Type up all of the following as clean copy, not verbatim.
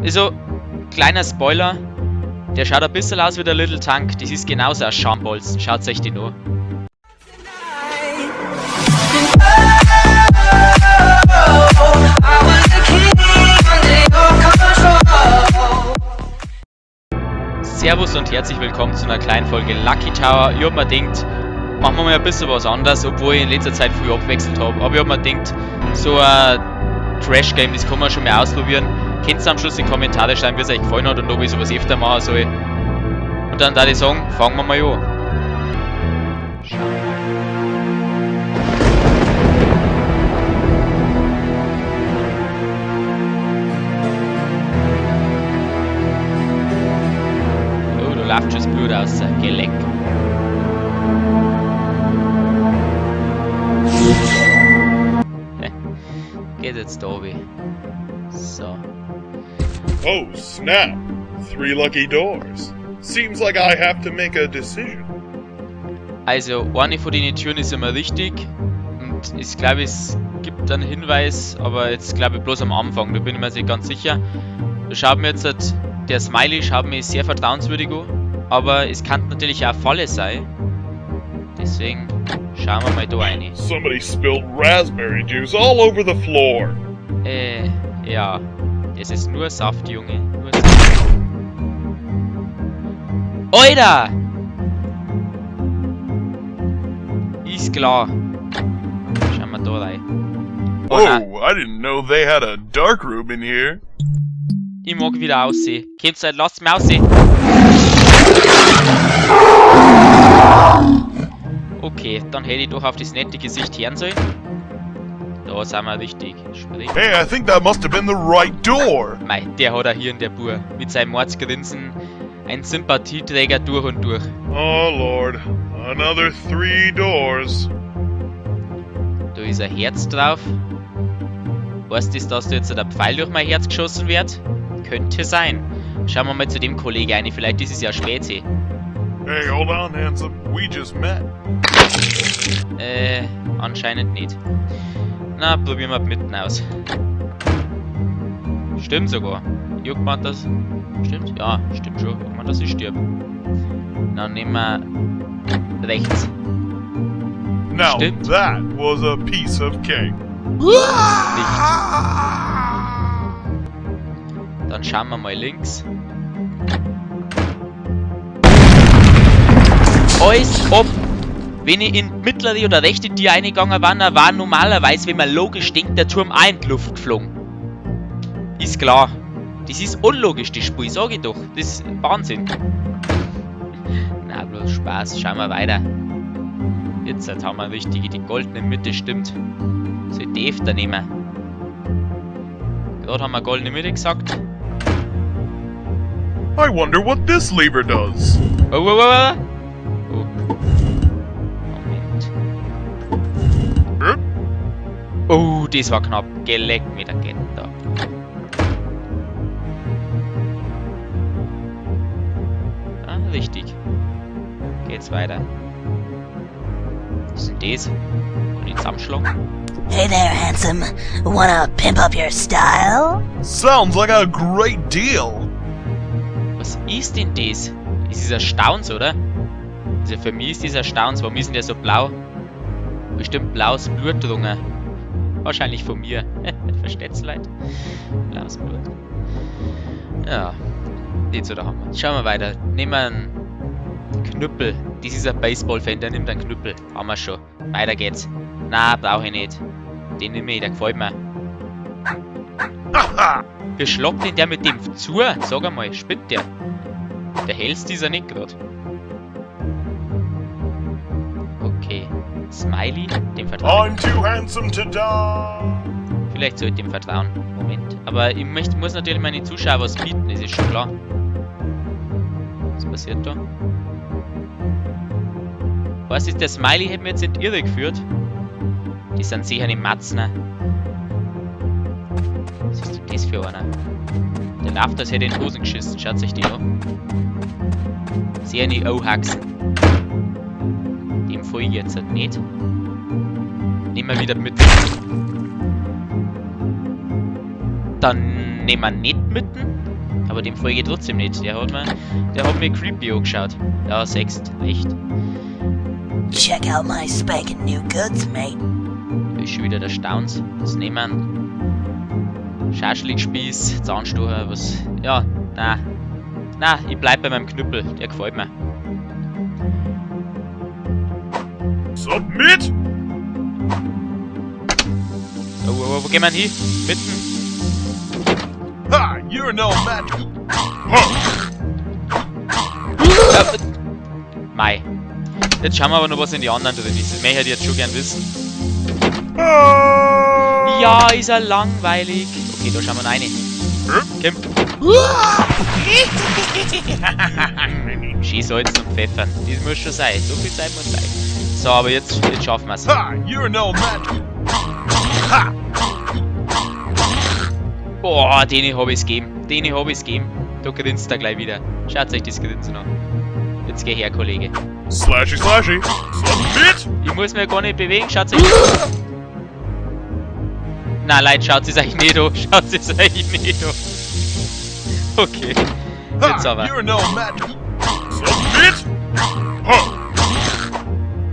Also, kleiner Spoiler. Der schaut ein bisschen aus wie der Little Tank. Das ist genauso ein Schambolzen. Schaut euch den an. Servus und herzlich willkommen zu einer kleinen Folge Lucky Tower. Ich hab mir gedacht, machen wir mal ein bisschen was anderes, obwohl ich in letzter Zeit viel abgewechselt habe. Aber ich hab mir gedacht, so ein Trash-Game, das kann man schon mal ausprobieren. Könnt ihr am Schluss in die Kommentare schreiben, wie es euch gefallen hat und ob ich sowas öfter machen soll. Und dann würde ich sagen, fangen wir mal an. Oh, da läuft schon das Blut aus. Geleck. Geht jetzt da oben. So. Oh, snap. 3 lucky doors. Seems like I have to make a decision. Also, eine von den Türen ist immer richtig. Und ich glaube, es gibt einen Hinweis, aber jetzt glaube ich bloß am Anfang, da bin ich mir nicht ganz sicher. Da schaut mir jetzt, der Smiley schaut mir sehr vertrauenswürdig an. Aber es kann natürlich auch eine Falle sein. Deswegen schauen wir mal da rein. Somebody spilled raspberry juice all over the floor. Ja. Das ist nur Saft, Junge. Nur Saft. Alter! Ist klar. Schauen wir da rein. Oh, I didn't know they had a dark room in here. Ich mag wieder aussehen. Kommt's halt, lasst mich aussehen. Okay, dann hätte ich doch auf das nette Gesicht hören sollen. Da sind wir richtig. Sprich. Hey, I think that must have been the right door. Mei, der hat er hier in der Bur. Mit seinem Mordsgrinsen ein Sympathieträger durch und durch. Oh Lord, another 3 doors. Da ist ein Herz drauf. Weißt du, dass da jetzt ein Pfeil durch mein Herz geschossen wird? Könnte sein. Schauen wir mal zu dem Kollegen rein, vielleicht ist es ja Spätsee. Hey, hold on, handsome. We just met. Anscheinend nicht. Na, probieren wir mitten aus. Stimmt sogar. Juckt man das? Stimmt? Ja, stimmt schon. Juckt man, dass ich stirb. Dann nehmen wir rechts. Now, Stimmt. that was a piece of cake. Nicht. Dann schauen wir mal links. Alles ab! Wenn ich in mittlere oder rechte Tier eingegangen war normalerweise, wenn man logisch denkt, der Turm auch in die Luft geflogen. Ist klar. Das ist unlogisch, das Spiel, sag ich doch. Das ist Wahnsinn. Na, bloß Spaß. Schauen wir weiter. Jetzt haben wir richtig die goldene Mitte, stimmt. So, die öfter nehmen. Gerade haben wir goldene Mitte gesagt. I wonder what this lever does. Oh. Moment. Oh, das war knapp. Geleckt mit der Kette da. Ah, richtig. Geht's weiter. Was ist denn das? Kann ich zusammenschlagen? Hey there, handsome. Wanna pimp up your style? Sounds like a great deal. Was ist denn das? Das ist Erstaunens, oder? Also für mich ist das Erstaunens. Warum ist denn der so blau? Bestimmt blaues Blut drungen. Wahrscheinlich von mir. Versteht's, Leute? Blaues Blut. Ja. Nicht so der Hammer. Schauen wir weiter. Nehmen wir einen Knüppel. Das ist ein Baseball-Fan, der nimmt einen Knüppel. Haben wir schon. Weiter geht's. Na, brauche ich nicht. Den nehme ich, der gefällt mir. Wie schlagt denn der mit dem zu? Sag einmal, spinnt der? Der hellste ist er nicht gerade. Okay. Smiley, dem vertrauen. I'm too handsome to die. Vielleicht sollte ich dem vertrauen. Moment. Aber ich muss natürlich meine Zuschauer was bieten, das ist schon klar. Was passiert da? Was ist der Smiley? Hat mir jetzt in die Irre geführt. Die sind sicher nicht Matzner. Was ist denn das für einer? Der läuft, als hätte er in die Hosen geschissen. Schaut sich die an. Sehr nicht Auhaxen. Dem folge ich jetzt halt nicht. Nehmen wir wieder mit. Dann nehmen wir nicht mitten. Aber dem folge ich trotzdem nicht. Der hat mir creepy angeschaut. Ja, sechst. Echt. Check out my spanking new goods, mate. Da ist schon wieder der Stauns. Was nehmen? Schaschlikspieß, Zahnstocher, was... Ja, na, ich bleib bei meinem Knüppel. Der gefällt mir. Submit! Wo gehen wir hin? Mitten? Ha! You're no match! Mei. Jetzt schauen wir aber noch, was in die anderen drin ist. Das möchte ich jetzt schon gern wissen. Ja, ist er langweilig. Okay, da schauen wir rein. Komm. Schießholz zum Pfeffern. Das muss schon sein. So viel Zeit muss sein. So, aber jetzt schaffen wir es. Ha! You're no match! Ha! Boah, den hab ich's gegeben. Da grinst er gleich wieder. Schaut euch das Grinsen an. Jetzt geh her, Kollege. Slashy, slashy! Submit! Ich muss mich gar nicht bewegen. Schaut euch... Na, Leute, schaut es euch nicht an. Okay. Jetzt aber. You're no match! Submit! Ha!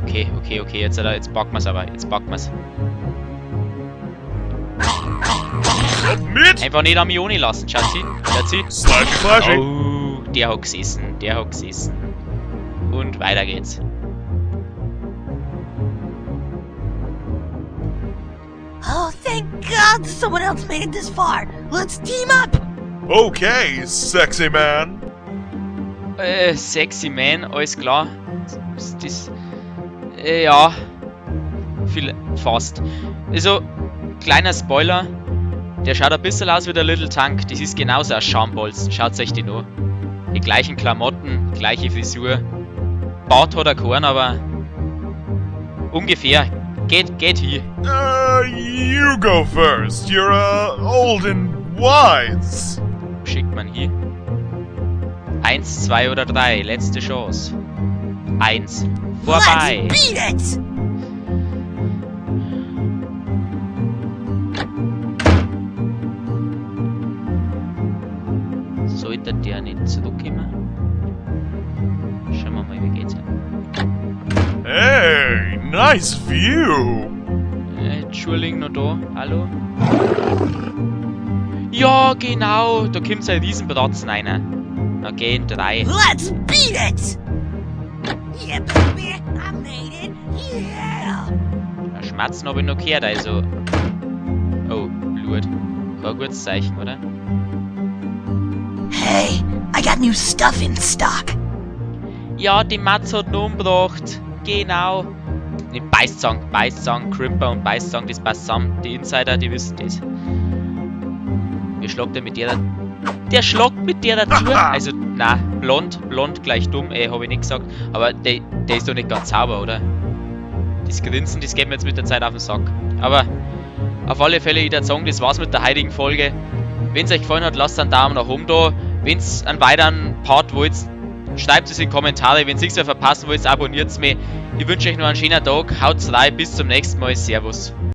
Okay, jetzt packen wir's aber. Submit! Einfach nicht an mich ohne lassen, Schatzi. Slashy, slashy! Oh, der hat gesessen. Und weiter geht's. Oh, thank God someone else made it this far. Let's team up. Okay, sexy man! Sexy Man, alles klar. Das... ja. Fast. Also, kleiner Spoiler. Der schaut ein bisschen aus wie der Little Tank. Das ist genauso ein Schambolzen. Schaut euch den an. Die gleichen Klamotten, gleiche Frisur. Bart hat er keinen, aber... ungefähr. Geht hier. You go first. You're, old and wise. Schickt man hier. 1, 2 oder 3. Letzte Chance. 1. Vorbei. Let's beat it. Sollte der nicht zurückkommen? Schauen wir mal, wie geht's hier. Hey, nice view. Entschuldigung, noch da. Hallo? Ja, genau. Da kommt so ein Riesenbratzen rein. Okay, in 3. Let's beat it. Yeah, baby, I made it. Yeah. Schmatzen habe ich noch gehört, also... Oh, Blut. Kein gutes Zeichen, oder? Hey, I got new stuff in stock. Ja, die Matz hat ihn umgebracht. Genau. Ne, Beißzang, Crimper und Beißzang, das passt zusammen. Die Insider, die wissen das. Wie schlagt der mit der? Der schlagt mit der dazu. Also, na, blond gleich dumm. Habe ich nicht gesagt. Aber der ist doch nicht ganz sauber, oder? Das Grinsen, das geht mir jetzt mit der Zeit auf den Sack. Aber auf alle Fälle, ich würde sagen, das war's mit der heutigen Folge. Wenn es euch gefallen hat, lasst einen Daumen nach oben da. Wenn es einen weiteren Part wollt, schreibt es in die Kommentare. Wenn ihr nichts mehr verpassen wollt, abonniert es mich. Ich wünsche euch noch einen schönen Tag. Haut's rein, bis zum nächsten Mal. Servus.